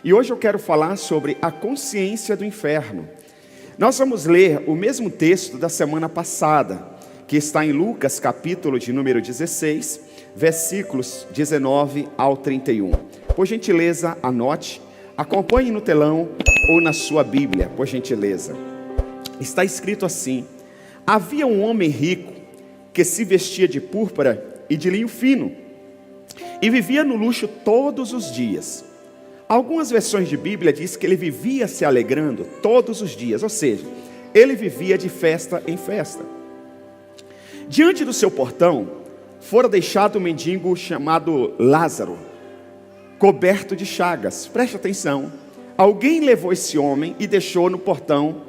E hoje eu quero falar sobre a consciência do inferno. Nós vamos ler o mesmo texto da semana passada, que está em Lucas, capítulo de número 16, versículos 19 ao 31. Por gentileza, anote, acompanhe no telão ou na sua Bíblia, por gentileza. Está escrito assim: havia um homem rico que se vestia de púrpura e de linho fino, e vivia no luxo todos os dias. Algumas versões de Bíblia diz que ele vivia se alegrando todos os dias, ou seja, ele vivia de festa em festa. Diante do seu portão, fora deixado um mendigo chamado Lázaro, coberto de chagas. Preste atenção, alguém levou esse homem e deixou no portão,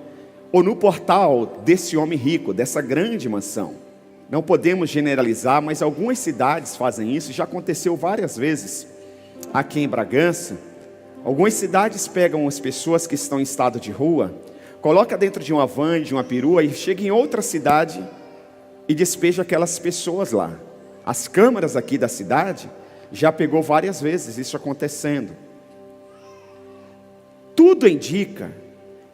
ou no portal desse homem rico, dessa grande mansão. Não podemos generalizar, mas algumas cidades fazem isso, já aconteceu várias vezes aqui em Bragança. Algumas cidades pegam as pessoas que estão em estado de rua, coloca dentro de uma van, de uma perua, e chega em outra cidade e despeja aquelas pessoas lá. As câmaras aqui da cidade já pegou várias vezes isso acontecendo. Tudo indica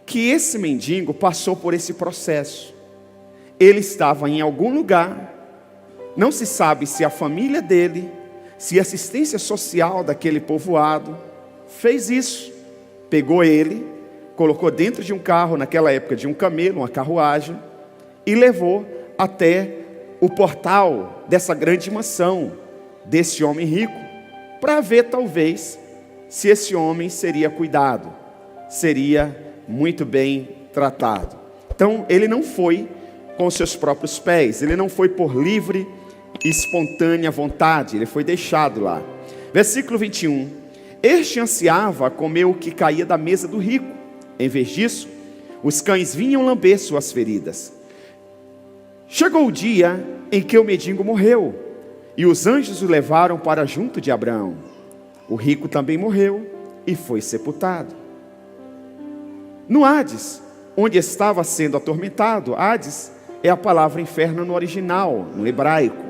que esse mendigo passou por esse processo. Ele estava em algum lugar, não se sabe se a família dele, se a assistência social daquele povoado fez isso, pegou ele, colocou dentro de um carro, naquela época de um camelo, uma carruagem, e levou até o portal dessa grande mansão, desse homem rico, para ver talvez se esse homem seria cuidado, seria muito bem tratado. Então ele não foi com seus próprios pés, ele não foi por livre e espontânea vontade, ele foi deixado lá. Versículo 21. Este ansiava comer o que caía da mesa do rico. Em vez disso, os cães vinham lamber suas feridas. Chegou o dia em que o mendigo morreu, e os anjos o levaram para junto de Abraão. O rico também morreu e foi sepultado. No Hades, onde estava sendo atormentado, Hades é a palavra inferno no original, no hebraico.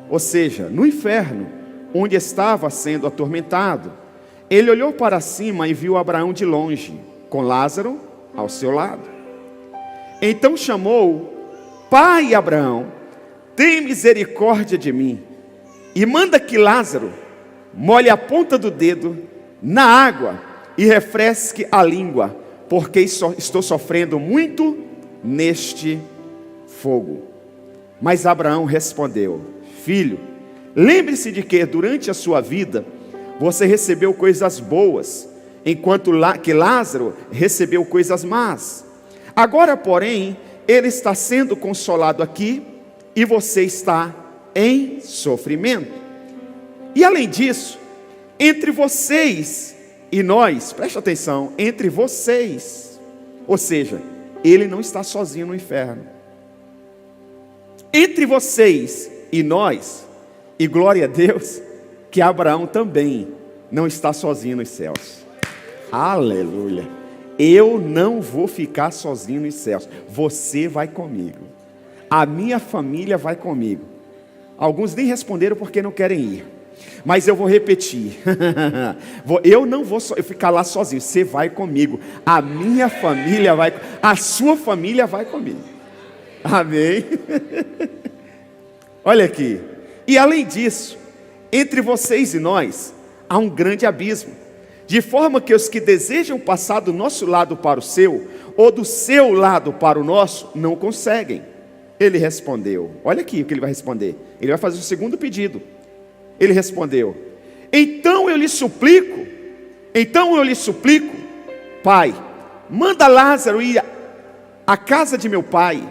Ou seja, no inferno, onde estava sendo atormentado, ele olhou para cima e viu Abraão de longe, com Lázaro ao seu lado. Então chamou: pai Abraão, tem misericórdia de mim, e manda que Lázaro molhe a ponta do dedo na água e refresque a língua, porque estou sofrendo muito neste fogo. Mas Abraão respondeu: filho, lembre-se de que durante a sua vida você recebeu coisas boas, enquanto que Lázaro recebeu coisas más. Agora, porém, ele está sendo consolado aqui e você está em sofrimento. E além disso, entre vocês e nós, preste atenção, entre vocês, ou seja, ele não está sozinho no inferno. Entre vocês e nós, e glória a Deus, que Abraão também não está sozinho nos céus. Aleluia. Eu não vou ficar sozinho nos céus. Você vai comigo. A minha família vai comigo. Alguns nem responderam porque não querem ir. Mas eu vou repetir. Eu não vou ficar lá sozinho. Você vai comigo. A minha família vai. A sua família vai comigo. Amém. Olha aqui. E além disso, entre vocês e nós, há um grande abismo, de forma que os que desejam passar do nosso lado para o seu, ou do seu lado para o nosso, não conseguem. Ele respondeu, olha aqui o que ele vai responder, ele vai fazer o segundo pedido. Ele respondeu: então eu lhe suplico, pai, manda Lázaro ir à casa de meu pai,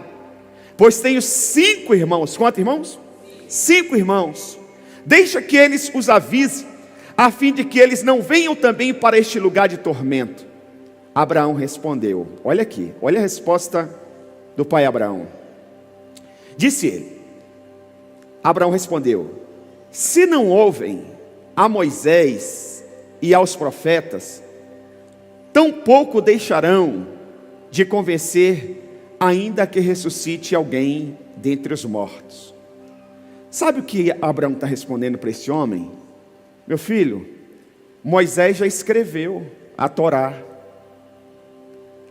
pois tenho 5 irmãos, quantos irmãos? 5 irmãos, deixa que eles os avise, a fim de que eles não venham também para este lugar de tormento. Abraão respondeu, olha aqui, olha a resposta do pai Abraão. Disse ele, Abraão respondeu: se não ouvem a Moisés e aos profetas, tampouco deixarão de convencer, ainda que ressuscite alguém dentre os mortos. Sabe o que Abraão está respondendo para esse homem? Meu filho, Moisés já escreveu, A Torá.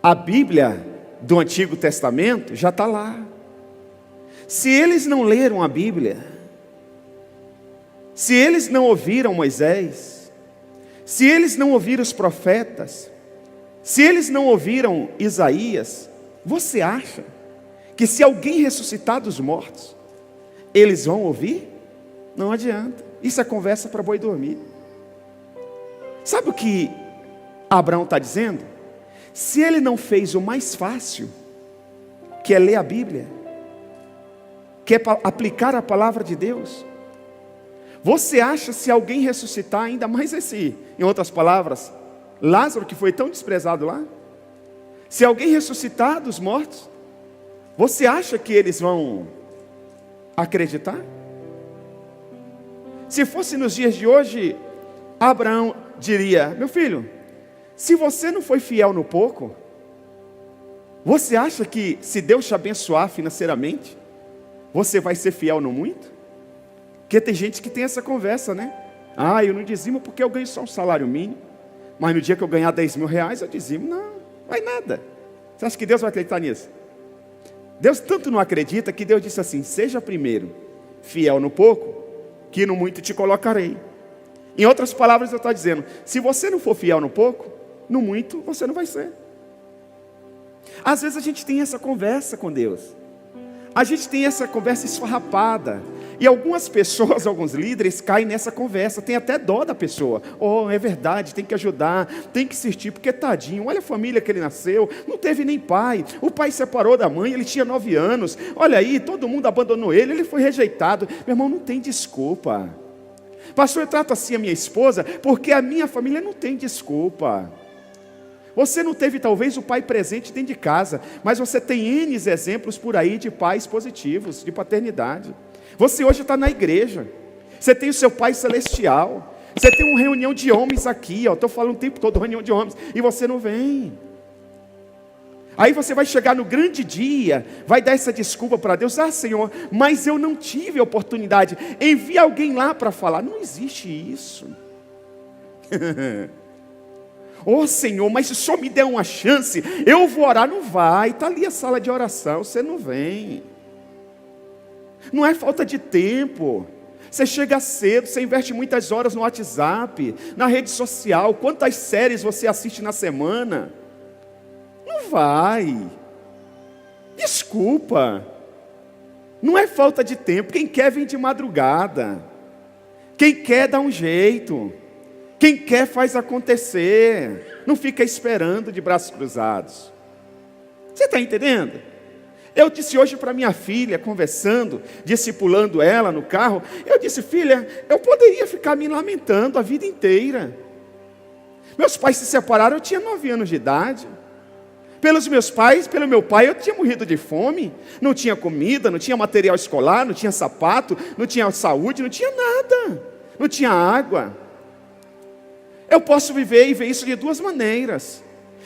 A Bíblia do Antigo Testamento já está lá. Se eles não leram a Bíblia, se eles não ouviram Moisés, se eles não ouviram os profetas, se eles não ouviram Isaías, você acha que se alguém ressuscitar dos mortos, eles vão ouvir? Não adianta. Isso é conversa para boi dormir. Sabe o que Abraão está dizendo? Se ele não fez o mais fácil, que é ler a Bíblia, que é aplicar a palavra de Deus, você acha se alguém ressuscitar, ainda mais em outras palavras, Lázaro que foi tão desprezado lá, se alguém ressuscitar dos mortos, você acha que eles vão acreditar? Se fosse nos dias de hoje, Abraão diria: meu filho, se você não foi fiel no pouco, você acha que se Deus te abençoar financeiramente, você vai ser fiel no muito? Porque tem gente que tem essa conversa, né? Ah, eu não dizimo porque eu ganho só um salário mínimo, mas no dia que eu ganhar 10 mil reais, eu dizimo. Não, vai nada. Você acha que Deus vai acreditar nisso? Deus tanto não acredita que Deus disse assim: seja primeiro fiel no pouco, que no muito te colocarei. Em outras palavras, eu estou dizendo: se você não for fiel no pouco, no muito você não vai ser. Às vezes a gente tem essa conversa com Deus, a gente tem essa conversa esfarrapada, e algumas pessoas, alguns líderes caem nessa conversa, tem até dó da pessoa. Oh, é verdade, tem que ajudar, tem que assistir, porque tadinho, olha a família que ele nasceu, não teve nem pai, o pai separou da mãe, ele tinha 9 anos, olha aí, todo mundo abandonou ele, ele foi rejeitado. Meu irmão, não tem desculpa. Pastor, eu trato assim a minha esposa, porque a minha família não tem desculpa. Você não teve talvez o pai presente dentro de casa, mas você tem N exemplos por aí de pais positivos, de paternidade. Você hoje está na igreja, você tem o seu pai celestial, você tem uma reunião de homens aqui, estou falando o tempo todo, reunião de homens, e você não vem. Aí você vai chegar no grande dia, vai dar essa desculpa para Deus: ah, Senhor, mas eu não tive a oportunidade, envia alguém lá para falar. Não existe isso. Oh, Senhor, mas se o Senhor me der uma chance, eu vou orar. Não vai, está ali a sala de oração, você não vem. Não é falta de tempo. Você chega cedo, você investe muitas horas no WhatsApp, na rede social. Quantas séries você assiste na semana? Não vai. Desculpa. Não é falta de tempo. Quem quer vem de madrugada. Quem quer dá um jeito. Quem quer faz acontecer. Não fica esperando de braços cruzados. Você está entendendo? Eu disse hoje para minha filha, conversando, discipulando ela no carro, eu disse: filha, eu poderia ficar me lamentando a vida inteira. Meus pais se separaram, eu tinha 9 anos de idade. Pelos meus pais, pelo meu pai, eu tinha morrido de fome. Não tinha comida, não tinha material escolar, não tinha sapato, não tinha saúde, não tinha nada. Não tinha água. Eu posso viver e ver isso de duas maneiras: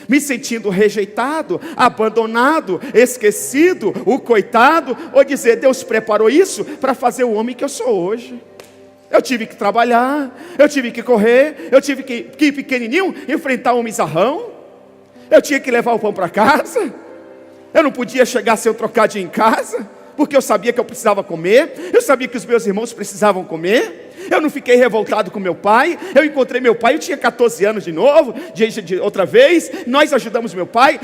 me sentindo rejeitado, abandonado, esquecido, o coitado, ou dizer: Deus preparou isso para fazer o homem que eu sou hoje. Eu tive que trabalhar, eu tive que correr, eu tive que ir pequenininho, enfrentar um mizarrão, eu tinha que levar o pão para casa, eu não podia chegar sem um trocadinho em casa, porque eu sabia que eu precisava comer, eu sabia que os meus irmãos precisavam comer. Eu não fiquei revoltado com meu pai. Eu encontrei meu pai, eu tinha 14 anos de novo, de outra vez. Nós ajudamos meu pai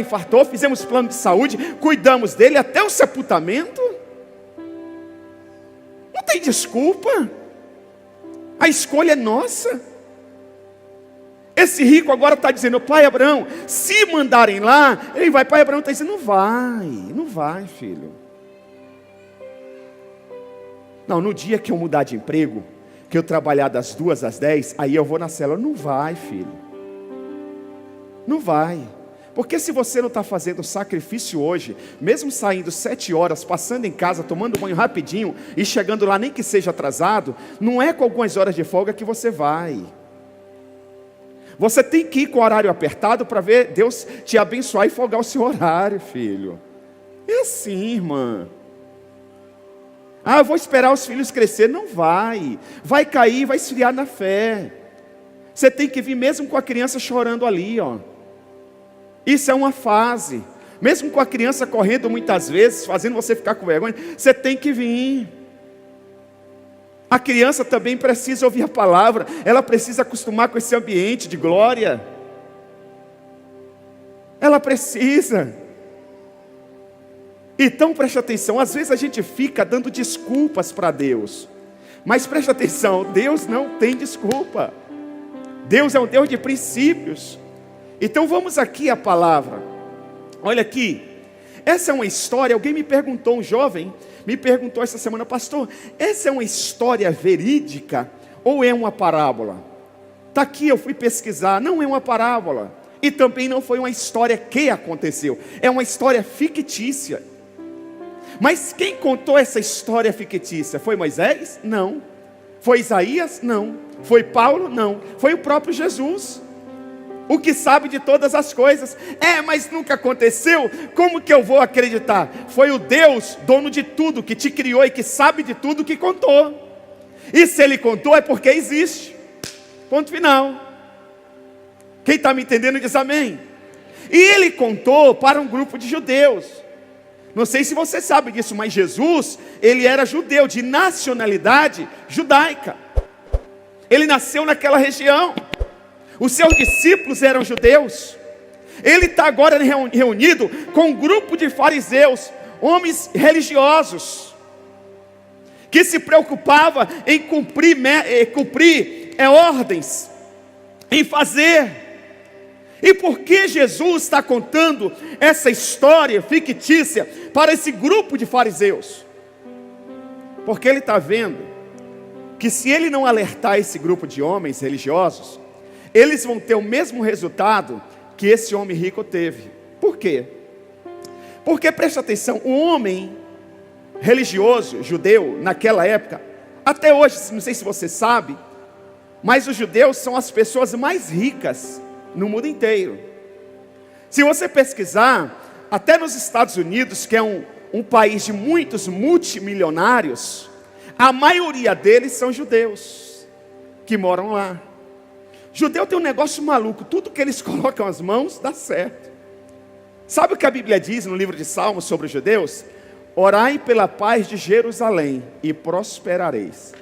infartou, fizemos plano de saúde, cuidamos dele até o sepultamento. Não tem desculpa. A escolha é nossa. Esse rico agora está dizendo: pai Abraão, se mandarem lá, ele vai. Pai Abraão está dizendo: não vai, filho. Não, no dia que eu mudar de emprego, que eu trabalhar das 2 às 10, aí eu vou na célula. Não vai, filho. Não vai. Porque se você não está fazendo sacrifício hoje, mesmo saindo 7 horas, passando em casa, tomando banho rapidinho e chegando lá nem que seja atrasado, não é com algumas horas de folga que você vai. Você tem que ir com o horário apertado para ver Deus te abençoar e folgar o seu horário, filho. É assim, irmã. Ah, eu vou esperar os filhos crescer. Não vai. Vai cair, vai esfriar na fé. Você tem que vir mesmo com a criança chorando ali, ó. Isso é uma fase. Mesmo com a criança correndo muitas vezes, fazendo você ficar com vergonha, você tem que vir. A criança também precisa ouvir a palavra, ela precisa acostumar com esse ambiente de glória. Ela precisa. Então preste atenção, às vezes a gente fica dando desculpas para Deus, mas preste atenção, Deus não tem desculpa. Deus é um Deus de princípios. Então vamos aqui à palavra. Olha aqui, essa é uma história, alguém me perguntou, um jovem me perguntou essa semana: pastor, essa é uma história verídica ou é uma parábola? Está aqui, eu fui pesquisar, não é uma parábola. E também não foi uma história que aconteceu, é uma história fictícia. Mas quem contou essa história fictícia? Foi Moisés? Não. Foi Isaías? Não. Foi Paulo? Não. Foi o próprio Jesus, o que sabe de todas as coisas. Mas nunca aconteceu, como que eu vou acreditar? Foi o Deus, dono de tudo, que te criou e que sabe de tudo, que contou. E se Ele contou é porque existe. Ponto final. Quem está me entendendo diz amém. E Ele contou para um grupo de judeus. Não sei se você sabe disso, mas Jesus, Ele era judeu, de nacionalidade judaica. Ele nasceu naquela região. Os seus discípulos eram judeus. Ele está agora reunido com um grupo de fariseus, homens religiosos, que se preocupava em cumprir ordens, em fazer. E por que Jesus está contando essa história fictícia para esse grupo de fariseus? Porque Ele está vendo que se Ele não alertar esse grupo de homens religiosos, eles vão ter o mesmo resultado que esse homem rico teve. Por quê? Porque, preste atenção, o homem religioso, judeu, naquela época, até hoje, não sei se você sabe, mas os judeus são as pessoas mais ricas no mundo inteiro. Se você pesquisar, até nos Estados Unidos, que é um país de muitos multimilionários, a maioria deles são judeus, que moram lá. Judeu tem um negócio maluco, tudo que eles colocam as mãos, dá certo. Sabe o que a Bíblia diz no livro de Salmos sobre os judeus? Orai pela paz de Jerusalém e prosperareis.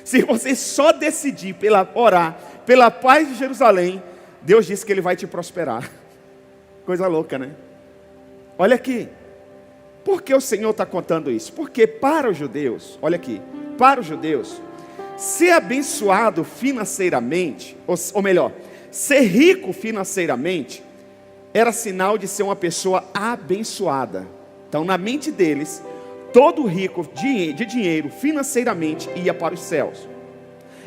Se você só decidir orar pela paz de Jerusalém, Deus diz que Ele vai te prosperar. Coisa louca, né? Olha aqui, por que o Senhor está contando isso? Porque para os judeus, olha aqui, para os judeus, ser abençoado financeiramente, ou melhor, ser rico financeiramente, era sinal de ser uma pessoa abençoada. Então, na mente deles, todo rico de dinheiro financeiramente ia para os céus.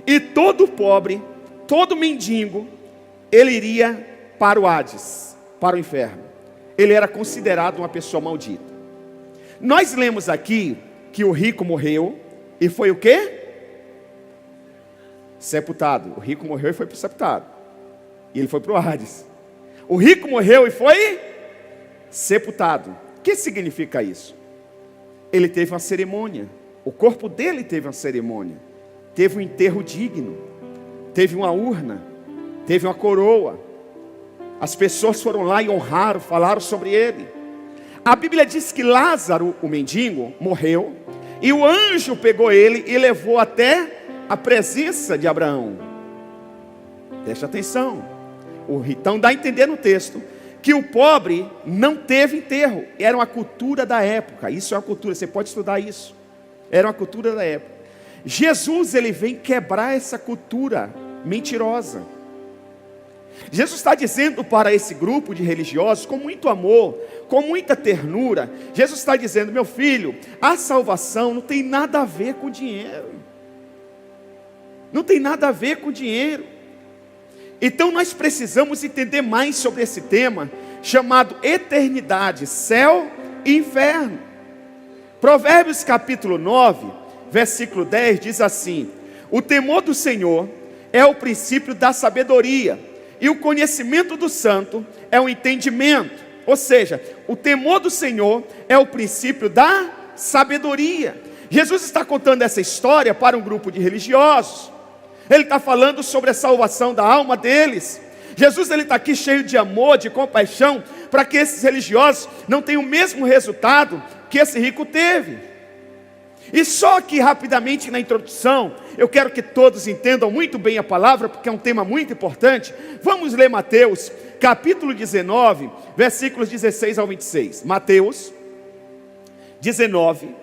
E todo pobre, todo mendigo, ele iria para o Hades, para o inferno. Ele era considerado uma pessoa maldita. Nós lemos aqui que o rico morreu e foi o quê? Sepultado. O rico morreu e foi sepultado. E ele foi para o Hades. O rico morreu e foi sepultado. O que significa isso? Ele teve uma cerimônia. O corpo dele teve uma cerimônia. Teve um enterro digno. Teve uma urna. Teve uma coroa. As pessoas foram lá e honraram, falaram sobre ele. A Bíblia diz que Lázaro, o mendigo, morreu. E o anjo pegou ele e levou até a presença de Abraão. Preste atenção. Então dá a entender no texto que o pobre não teve enterro. Era uma cultura da época. Isso é uma cultura, você pode estudar isso. Era uma cultura da época. Jesus, ele vem quebrar essa cultura mentirosa. Jesus está dizendo para esse grupo de religiosos, com muito amor, com muita ternura, Jesus está dizendo: meu filho, a salvação não tem nada a ver com dinheiro. Não tem nada a ver com dinheiro. Então nós precisamos entender mais sobre esse tema, chamado eternidade, céu e inferno. Provérbios capítulo 9, versículo 10 diz assim: o temor do Senhor é o princípio da sabedoria, e o conhecimento do santo é o entendimento. Ou seja, o temor do Senhor é o princípio da sabedoria. Jesus está contando essa história para um grupo de religiosos. Ele está falando sobre a salvação da alma deles. Jesus está aqui cheio de amor, de compaixão, para que esses religiosos não tenham o mesmo resultado que esse rico teve. E só aqui rapidamente na introdução, eu quero que todos entendam muito bem a palavra, porque é um tema muito importante. Vamos ler Mateus, capítulo 19, versículos 16 ao 26. Mateus 19,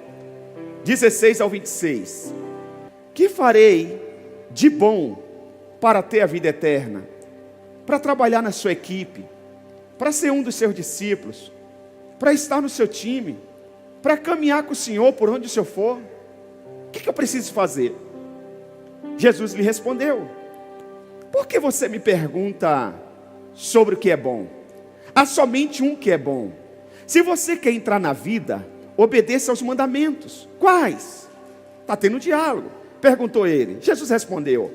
16 ao 26. Que farei de bom para ter a vida eterna? Para trabalhar na sua equipe, para ser um dos seus discípulos, para estar no seu time, para caminhar com o Senhor por onde o Senhor for. O que eu preciso fazer? Jesus lhe respondeu: por que você me pergunta sobre o que é bom? Há somente um que é bom. Se você quer entrar na vida, obedeça aos mandamentos. Quais? Está tendo diálogo. Perguntou ele. Jesus respondeu: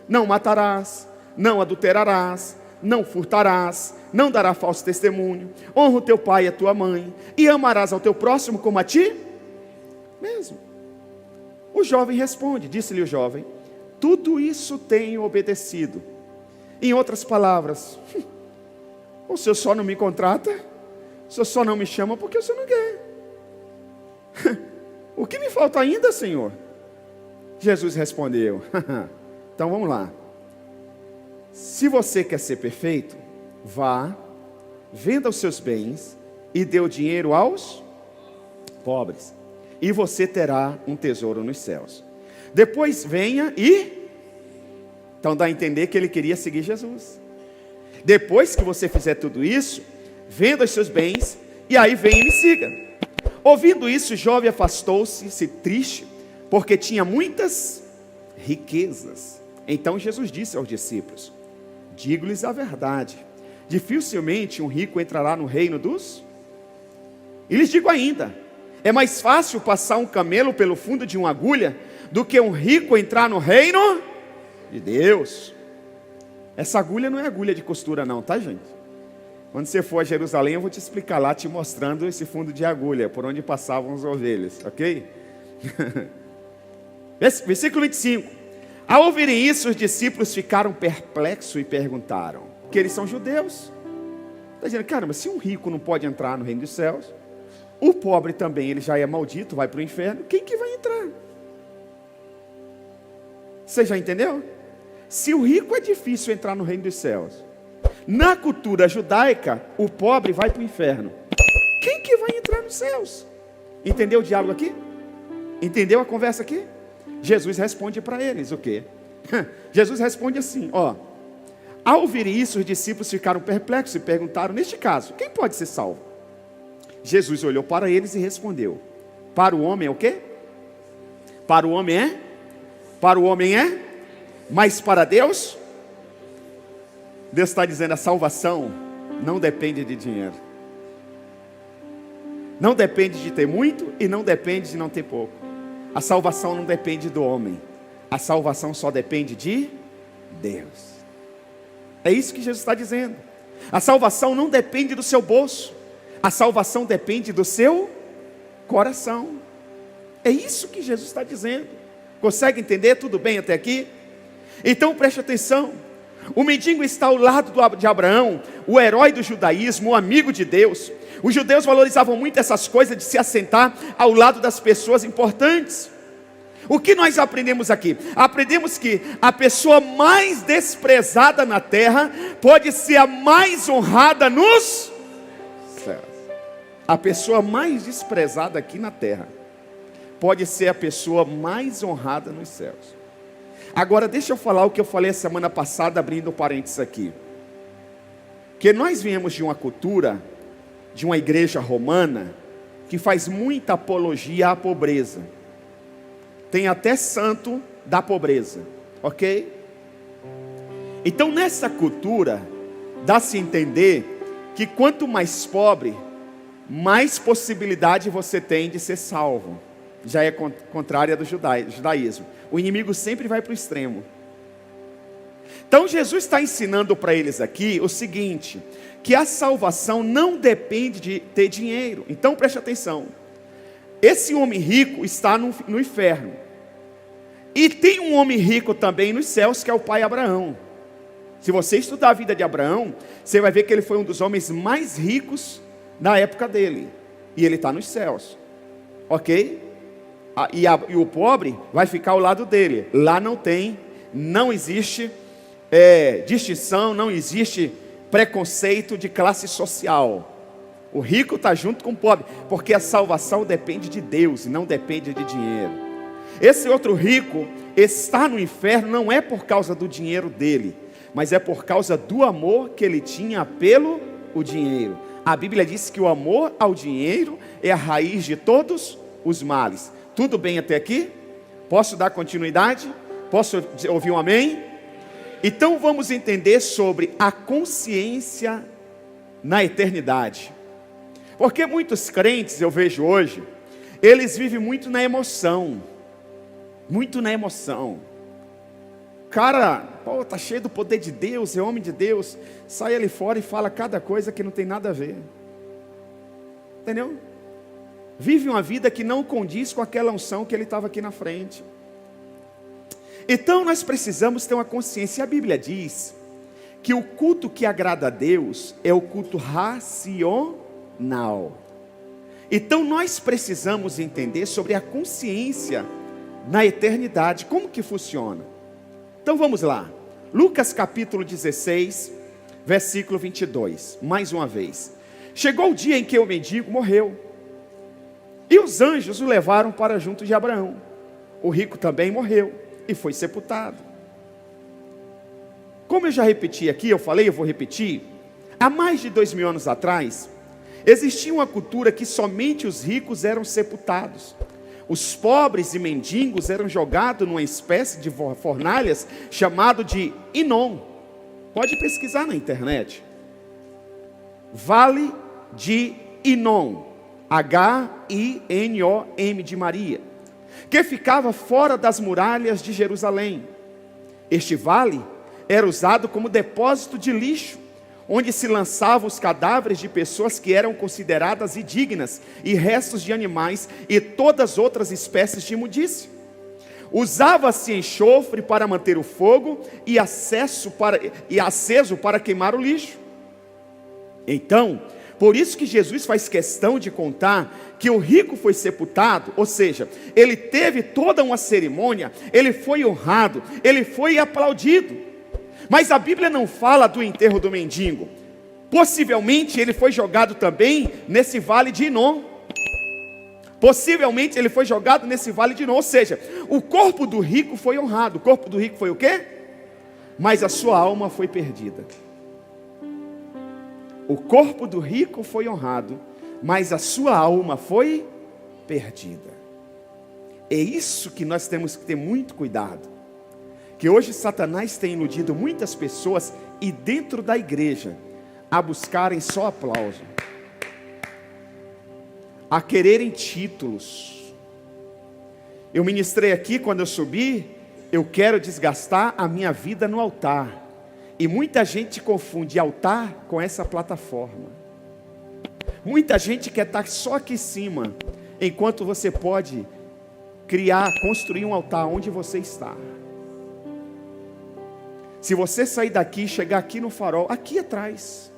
não matarás, não adulterarás, não furtarás, não dará falso testemunho, honra o teu pai e a tua mãe, e amarás ao teu próximo como a ti mesmo. O jovem responde, disse-lhe o jovem: tudo isso tenho obedecido. Em outras palavras, o Senhor só não me contrata, o Senhor só não me chama porque o Senhor não quer. O que me falta ainda, Senhor? Jesus respondeu: então vamos lá. Se você quer ser perfeito, vá, venda os seus bens e dê o dinheiro aos pobres, e você terá um tesouro nos céus. Depois venha e... Então dá a entender que ele queria seguir Jesus. Depois que você fizer tudo isso, venda os seus bens e aí venha e me siga. Ouvindo isso, o jovem afastou-se triste, porque tinha muitas riquezas. Então Jesus disse aos discípulos: digo-lhes a verdade, dificilmente um rico entrará no reino dos... E lhes digo ainda, é mais fácil passar um camelo pelo fundo de uma agulha do que um rico entrar no reino de Deus. Essa agulha não é agulha de costura não, tá, gente? Quando você for a Jerusalém, eu vou te explicar lá, te mostrando esse fundo de agulha, por onde passavam as ovelhas, ok? Versículo 25. Ao ouvirem isso, os discípulos ficaram perplexos e perguntaram, porque eles são judeus. Está dizendo, cara, mas se um rico não pode entrar no reino dos céus, o pobre também, ele já é maldito, vai para o inferno, quem que vai entrar? Você já entendeu? Se o rico é difícil entrar no reino dos céus, na cultura judaica, o pobre vai para o inferno, quem que vai entrar nos céus? Entendeu o diálogo aqui? Entendeu a conversa aqui? Jesus responde para eles o quê? Jesus responde assim, ó: ao ouvir isso, os discípulos ficaram perplexos e perguntaram, neste caso, quem pode ser salvo? Jesus olhou para eles e respondeu: para o homem é o quê? Para o homem é? Para o homem é? Mas para Deus? Deus está dizendo, a salvação não depende de dinheiro. Não depende de ter muito e não depende de não ter pouco. A salvação não depende do homem. A salvação só depende de Deus. É isso que Jesus está dizendo. A salvação não depende do seu bolso. A salvação depende do seu coração. É isso que Jesus está dizendo. Consegue entender? Tudo bem até aqui? Então preste atenção. O mendigo está ao lado de Abraão, o herói do judaísmo, o amigo de Deus. Os judeus valorizavam muito essas coisas de se assentar ao lado das pessoas importantes. O que nós aprendemos aqui? Aprendemos que a pessoa mais desprezada na terra pode ser a mais honrada nos céus. A pessoa mais desprezada aqui na terra pode ser a pessoa mais honrada nos céus. Agora deixa eu falar o que eu falei a semana passada, abrindo parênteses aqui. Que nós viemos de uma cultura, de uma igreja romana, que faz muita apologia à pobreza. Tem até santo da pobreza, ok? Então nessa cultura, dá-se a entender que quanto mais pobre, mais possibilidade você tem de ser salvo. Já é contrária do judaísmo. O inimigo sempre vai para o extremo. Então Jesus está ensinando para eles aqui o seguinte, que a salvação não depende de ter dinheiro. Então preste atenção. Esse homem rico está no inferno. E tem um homem rico também nos céus, que é o pai Abraão. Se você estudar a vida de Abraão, você vai ver que ele foi um dos homens mais ricos na época dele. E ele está nos céus. Ok? E o pobre vai ficar ao lado dele. Lá não existe distinção, não existe preconceito de classe social. O rico está junto com o pobre, porque a salvação depende de Deus, não depende de dinheiro. Esse outro rico está no inferno não é por causa do dinheiro dele, mas é por causa do amor que ele tinha pelo o dinheiro. A Bíblia diz que o amor ao dinheiro é a raiz de todos os males. Tudo bem até aqui? Posso dar continuidade? Posso ouvir um amém? Então vamos entender sobre a consciência na eternidade. Porque muitos crentes, eu vejo hoje, eles vivem muito na emoção. Muito na emoção. Cara, pô, tá cheio do poder de Deus, é homem de Deus, sai ali fora e fala cada coisa que não tem nada a ver. Entendeu? Vive uma vida que não condiz com aquela unção que ele estava aqui na frente. Então nós precisamos ter uma consciência. A Bíblia diz que o culto que agrada a Deus é o culto racional. Então nós precisamos entender sobre a consciência na eternidade. Como que funciona? Então vamos lá. Lucas capítulo 16, versículo 22. Mais uma vez. Chegou o dia em que o mendigo morreu, e os anjos o levaram para junto de Abraão. O rico também morreu e foi sepultado. Como eu já repeti aqui, eu vou repetir. Há mais de 2000 anos atrás, existia uma cultura que somente os ricos eram sepultados. Os pobres e mendigos eram jogados numa espécie de fornalhas chamado de Inom. Pode pesquisar na internet. Vale de Inom, H-I-N-O-M de Maria, que ficava fora das muralhas de Jerusalém. Este vale era usado como depósito de lixo, onde se lançavam os cadáveres de pessoas que eram consideradas indignas, e restos de animais e todas outras espécies de imundícia. Usava-se enxofre para manter o fogo e aceso para queimar o lixo. Então, por isso que Jesus faz questão de contar que o rico foi sepultado, ou seja, ele teve toda uma cerimônia, ele foi honrado, ele foi aplaudido. Mas a Bíblia não fala do enterro do mendigo. Possivelmente ele foi jogado também nesse vale de Inom. Possivelmente ele foi jogado nesse vale de Inom, ou seja, o corpo do rico foi honrado. O corpo do rico foi o quê? Mas a sua alma foi perdida. O corpo do rico foi honrado, mas a sua alma foi perdida. É isso que nós temos que ter muito cuidado. Que hoje Satanás tem iludido muitas pessoas, e dentro da igreja, a buscarem só aplauso, a quererem títulos. Eu ministrei aqui, quando eu subi, eu quero desgastar a minha vida no altar. E muita gente confunde altar com essa plataforma. Muita gente quer estar só aqui em cima, enquanto você pode construir um altar onde você está. Se você sair daqui e chegar aqui no farol, aqui atrás,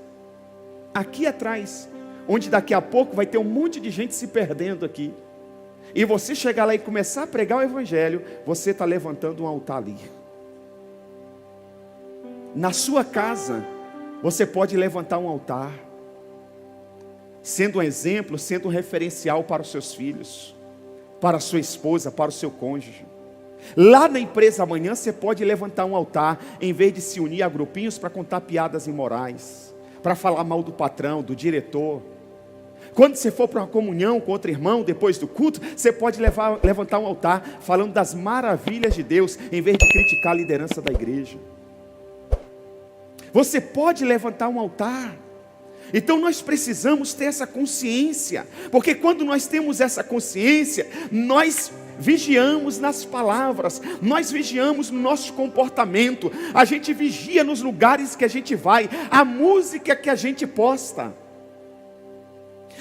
onde daqui a pouco vai ter um monte de gente se perdendo aqui, e você chegar lá e começar a pregar o evangelho, você está levantando um altar ali. Na sua casa, você pode levantar um altar, sendo um exemplo, sendo um referencial para os seus filhos, para a sua esposa, para o seu cônjuge. Lá na empresa amanhã você pode levantar um altar, em vez de se unir a grupinhos para contar piadas imorais, para falar mal do patrão, do diretor. Quando você for para uma comunhão com outro irmão, depois do culto, você pode levantar um altar, falando das maravilhas de Deus, em vez de criticar a liderança da igreja. Você pode levantar um altar. Então nós precisamos ter essa consciência, porque quando nós temos essa consciência, nós vigiamos nas palavras, nós vigiamos no nosso comportamento, a gente vigia nos lugares que a gente vai, a música que a gente posta,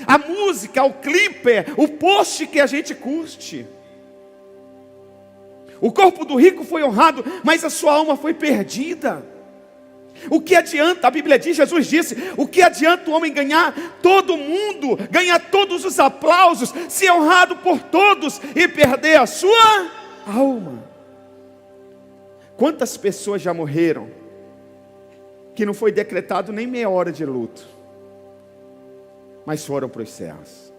a música, o clipe, o post que a gente curte. O corpo do rico foi honrado, mas a sua alma foi perdida. O que adianta, a Bíblia diz, Jesus disse, o que adianta o homem ganhar todo mundo, ganhar todos os aplausos, ser honrado por todos e perder a sua alma? Quantas pessoas já morreram que não foi decretado nem meia hora de luto, mas foram para os céus?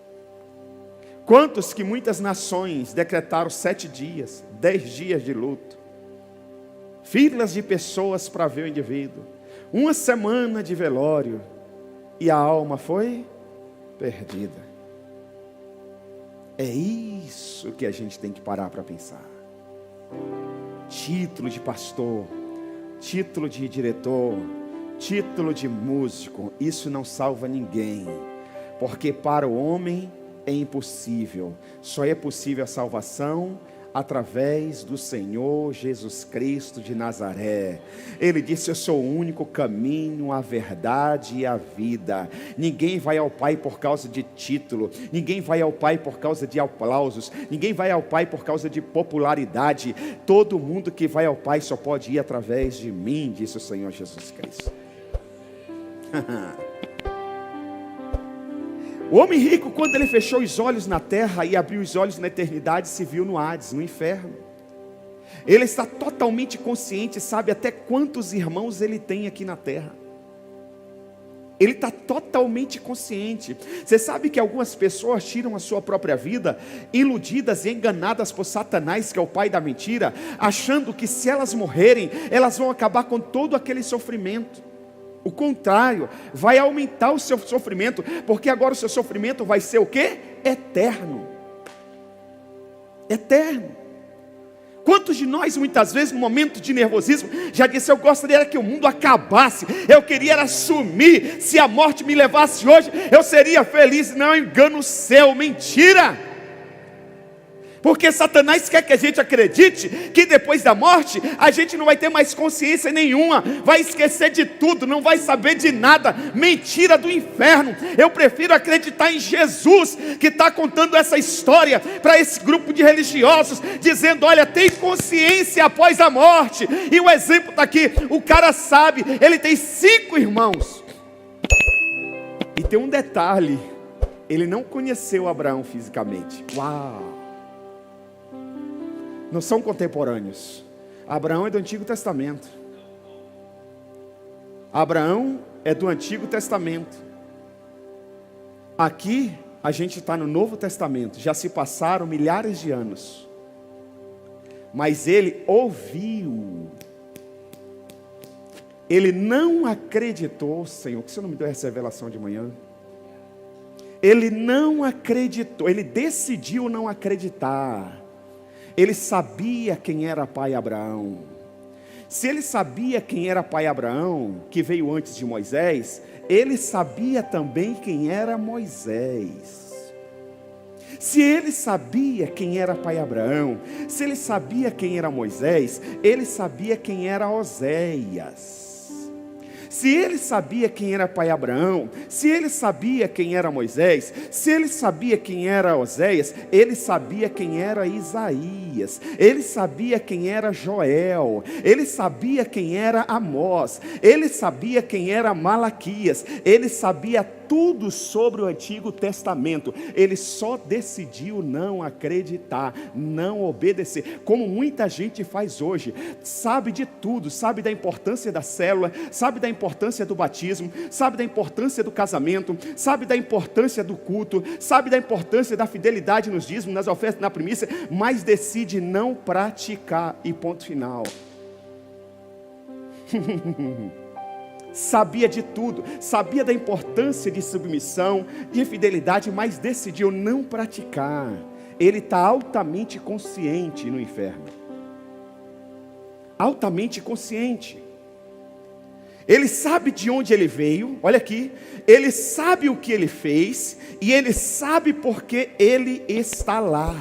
Quantos que muitas nações decretaram 7 dias, 10 dias de luto, filas de pessoas para ver o indivíduo, 1 semana de velório, e a alma foi perdida. É isso que a gente tem que parar para pensar. Título de pastor, título de diretor, título de músico, isso não salva ninguém, porque para o homem é impossível, só é possível a salvação através do Senhor Jesus Cristo de Nazaré. Ele disse: eu sou o único caminho, a verdade e a vida. Ninguém vai ao Pai por causa de título, ninguém vai ao Pai por causa de aplausos, ninguém vai ao Pai por causa de popularidade. Todo mundo que vai ao Pai só pode ir através de mim, disse o Senhor Jesus Cristo. O homem rico, quando ele fechou os olhos na terra e abriu os olhos na eternidade, se viu no Hades, no inferno. Ele está totalmente consciente, sabe até quantos irmãos ele tem aqui na terra. Ele está totalmente consciente. Você sabe que algumas pessoas tiram a sua própria vida, iludidas e enganadas por Satanás, que é o pai da mentira, achando que se elas morrerem, elas vão acabar com todo aquele sofrimento. O contrário, vai aumentar o seu sofrimento, porque agora o seu sofrimento vai ser o quê? Eterno. Eterno. Quantos de nós, muitas vezes, no momento de nervosismo, já disse: eu gostaria que o mundo acabasse, eu queria era sumir, se a morte me levasse hoje, eu seria feliz. Não, engano seu, mentira. Porque Satanás quer que a gente acredite que depois da morte a gente não vai ter mais consciência nenhuma, vai esquecer de tudo, não vai saber de nada. Mentira do inferno. Eu prefiro acreditar em Jesus, que está contando essa história para esse grupo de religiosos, dizendo: olha, tem consciência após a morte. E o exemplo está aqui. O cara sabe, ele tem 5 irmãos. E tem um detalhe: ele não conheceu Abraão fisicamente. Uau! Não são contemporâneos. Abraão é do Antigo Testamento. Abraão é do Antigo Testamento. Aqui a gente está no Novo Testamento. Já se passaram milhares de anos. Mas ele ouviu. Ele não acreditou. Senhor, que o Senhor não me deu essa revelação de manhã? Ele não acreditou. Ele decidiu não acreditar. Ele sabia quem era pai Abraão. Se ele sabia quem era pai Abraão, que veio antes de Moisés, ele sabia também quem era Moisés. Se ele sabia quem era pai Abraão, se ele sabia quem era Moisés, ele sabia quem era Oséias. Se ele sabia quem era pai Abraão, se ele sabia quem era Moisés, se ele sabia quem era Oséias, ele sabia quem era Isaías, ele sabia quem era Joel, ele sabia quem era Amós, ele sabia quem era Malaquias, ele sabia tudo sobre o Antigo Testamento. Ele só decidiu não acreditar, não obedecer, como muita gente faz hoje. Sabe de tudo, sabe da importância da célula, sabe da importância do batismo, sabe da importância do casamento, sabe da importância do culto, sabe da importância da fidelidade nos dízimos, nas ofertas, na primícia, mas decide não praticar, e ponto final. Sabia de tudo, sabia da importância de submissão, de fidelidade, mas decidiu não praticar. Ele está altamente consciente no inferno. Altamente consciente. Ele sabe de onde ele veio, olha aqui, ele sabe o que ele fez, e ele sabe porque ele está lá.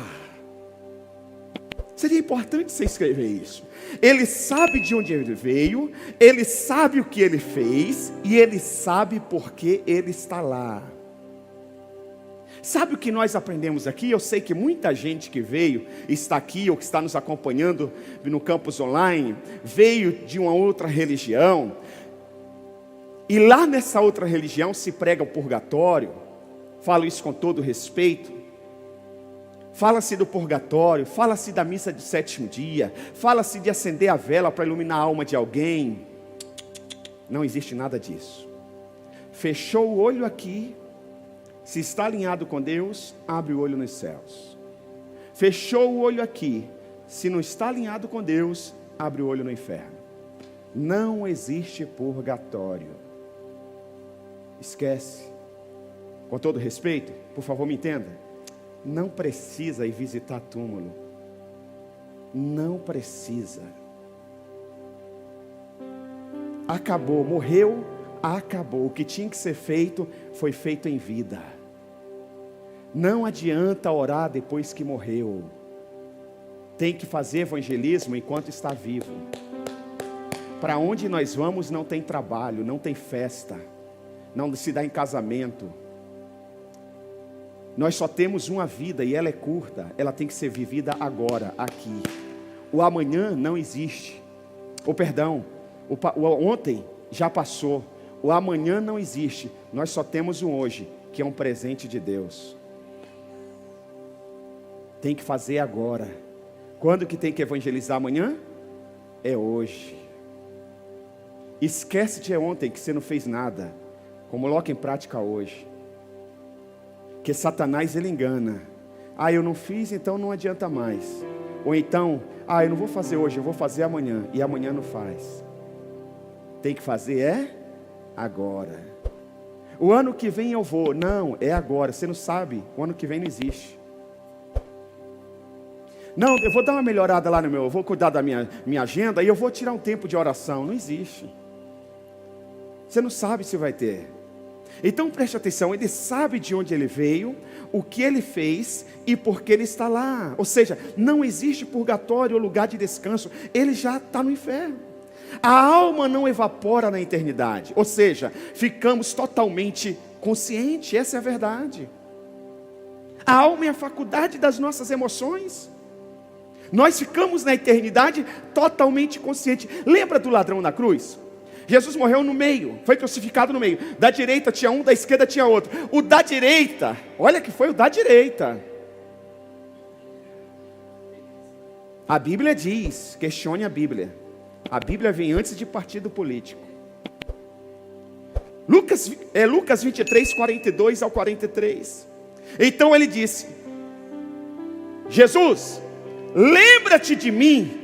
Seria importante você escrever isso. Ele sabe de onde ele veio, ele sabe o que ele fez, e ele sabe porque ele está lá. Sabe o que nós aprendemos aqui? Eu sei que muita gente que veio, está aqui ou que está nos acompanhando no campus online, veio de uma outra religião. E lá nessa outra religião se prega o purgatório. Falo isso com todo respeito. Fala-se do purgatório, fala-se da missa de sétimo dia, fala-se de acender a vela para iluminar a alma de alguém. Não existe nada disso. Fechou o olho aqui, se está alinhado com Deus, abre o olho nos céus. Fechou o olho aqui, se não está alinhado com Deus, abre o olho no inferno. Não existe purgatório. Esquece. Com todo respeito, por favor me entenda. Não precisa ir visitar túmulo. Não precisa. Acabou, morreu, acabou. O que tinha que ser feito, foi feito em vida. Não adianta orar depois que morreu. Tem que fazer evangelismo enquanto está vivo. Para onde nós vamos não tem trabalho, não tem festa, não se dá em casamento. Nós só temos uma vida e ela é curta, ela tem que ser vivida agora, aqui. O amanhã não existe. O ontem já passou. O amanhã não existe. Nós só temos um hoje, que é um presente de Deus. Tem que fazer agora. Quando que tem que evangelizar amanhã? É hoje. Esquece de ontem que você não fez nada. Coloca em prática hoje. Que Satanás ele engana. Eu não fiz, então não adianta mais. Ou então, eu não vou fazer hoje, eu vou fazer amanhã. E amanhã não faz. Tem que fazer agora. O ano que vem eu vou. Não, é agora. Você não sabe, o ano que vem não existe. Não, eu vou dar uma melhorada lá eu vou cuidar da minha agenda e eu vou tirar um tempo de oração. Não existe. Você não sabe se vai ter. Então preste atenção, ele sabe de onde ele veio, o que ele fez e por que ele está lá. Ou seja, não existe purgatório ou lugar de descanso, ele já está no inferno. A alma não evapora na eternidade, ou seja, ficamos totalmente conscientes, essa é a verdade. A alma é a faculdade das nossas emoções. Nós ficamos na eternidade totalmente conscientes. Lembra do ladrão na cruz? Jesus morreu no meio, foi crucificado no meio. Da direita tinha um, da esquerda tinha outro. O da direita, olha que foi o da direita. A Bíblia diz, questione a Bíblia. A Bíblia vem antes de partido político. Lucas 23, 42 ao 43. Então ele disse: Jesus, lembra-te de mim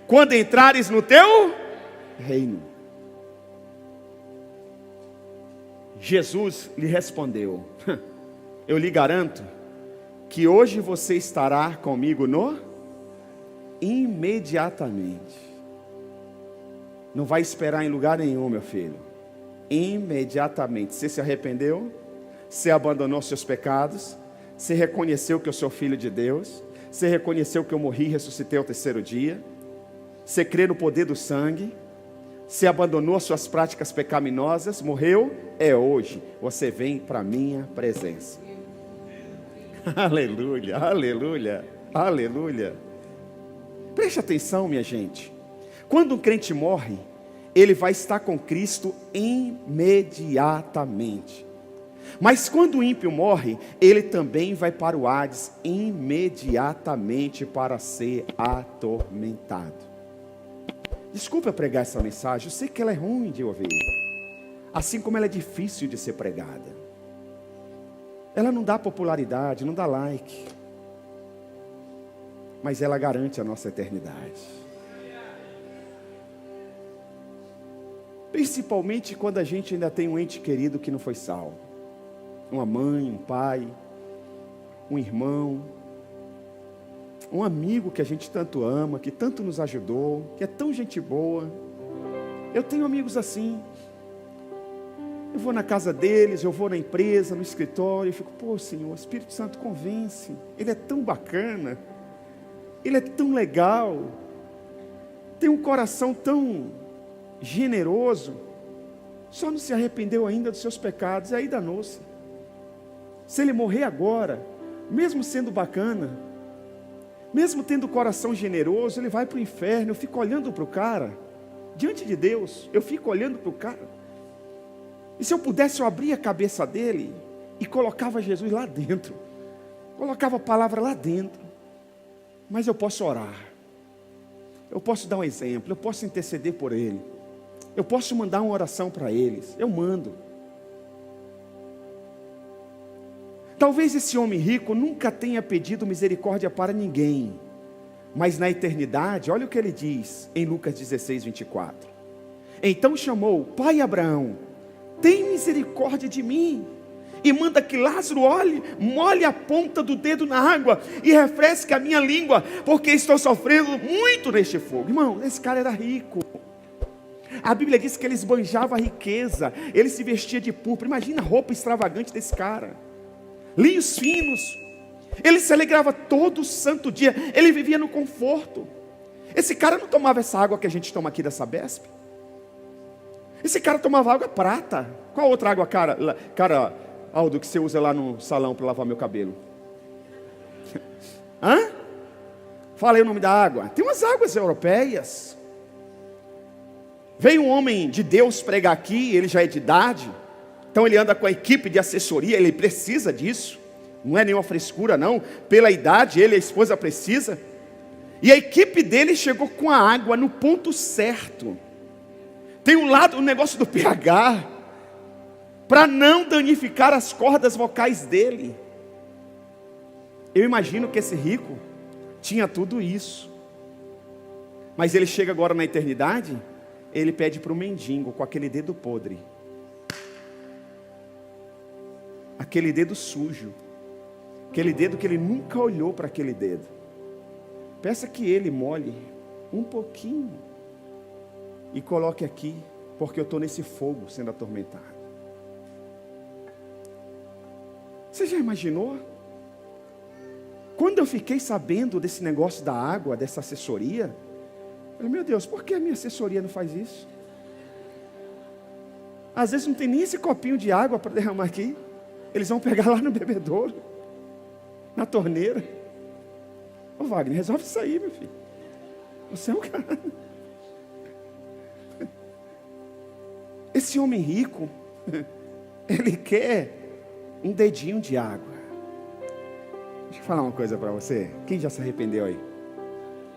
quando entrares no teu reino. Jesus lhe respondeu: eu lhe garanto que hoje você estará comigo imediatamente. Não vai esperar em lugar nenhum, meu filho. Imediatamente. Você se arrependeu? Você abandonou seus pecados? Você reconheceu que eu sou filho de Deus? Você reconheceu que eu morri e ressuscitei ao terceiro dia? Você crê no poder do sangue? Você abandonou suas práticas pecaminosas? Morreu? É hoje. Você vem para a minha presença. Aleluia, aleluia, aleluia. Preste atenção, minha gente. Quando um crente morre, ele vai estar com Cristo imediatamente. Mas quando o ímpio morre, ele também vai para o Hades imediatamente para ser atormentado. Desculpa eu pregar essa mensagem, eu sei que ela é ruim de ouvir, assim como ela é difícil de ser pregada. Ela não dá popularidade, não dá like, mas ela garante a nossa eternidade. Principalmente quando a gente ainda tem um ente querido que não foi salvo. Uma mãe, um pai, um irmão, um amigo que a gente tanto ama, que tanto nos ajudou, que é tão gente boa. Eu tenho amigos assim. Eu vou na casa deles, eu vou na empresa, no escritório, e fico: pô, Senhor, o Espírito Santo convence. Ele é tão bacana, ele é tão legal, tem um coração tão generoso, só não se arrependeu ainda dos seus pecados, e aí danou-se. Se ele morrer agora, mesmo sendo bacana, mesmo tendo o coração generoso, ele vai para o inferno. Eu fico olhando para o cara, diante de Deus, eu fico olhando para o cara. E se eu pudesse, eu abria a cabeça dele e colocava Jesus lá dentro, colocava a palavra lá dentro. Mas eu posso orar, eu posso dar um exemplo, eu posso interceder por ele, eu posso mandar uma oração para eles, eu mando. Talvez esse homem rico nunca tenha pedido misericórdia para ninguém, mas na eternidade, olha o que ele diz em Lucas 16, 24. Então chamou: pai Abraão, tem misericórdia de mim, e manda que Lázaro molhe a ponta do dedo na água e refresque a minha língua, porque estou sofrendo muito neste fogo. Irmão, esse cara era rico. A Bíblia diz que ele esbanjava a riqueza, ele se vestia de púrpura. Imagina a roupa extravagante desse cara, linhos finos. Ele se alegrava todo santo dia, ele vivia no conforto. Esse cara não tomava essa água que a gente toma aqui da Sabesp. Esse cara tomava água prata. Qual outra água, cara, Aldo, que você usa lá no salão para lavar meu cabelo? Hã? Fala aí o nome da água. Tem umas águas europeias. Veio um homem de Deus pregar aqui, ele já é de idade, então ele anda com a equipe de assessoria, ele precisa disso, não é nenhuma frescura não, pela idade, ele e a esposa precisa, e a equipe dele chegou com a água no ponto certo. Tem o negócio do pH, para não danificar as cordas vocais dele. Eu imagino que esse rico tinha tudo isso, mas ele chega agora na eternidade, ele pede para o mendigo com aquele dedo podre, aquele dedo sujo, aquele dedo que ele nunca olhou para aquele dedo. Peça que ele molhe um pouquinho e coloque aqui, porque eu estou nesse fogo sendo atormentado. Você já imaginou? Quando eu fiquei sabendo desse negócio da água, dessa assessoria, eu falei: meu Deus, por que a minha assessoria não faz isso? Às vezes não tem nem esse copinho de água para derramar aqui. Eles vão pegar lá no bebedouro, na torneira. Ô Wagner, resolve isso aí, meu filho. Você é um cara. Esse homem rico, ele quer um dedinho de água. Deixa eu falar uma coisa para você. Quem já se arrependeu aí?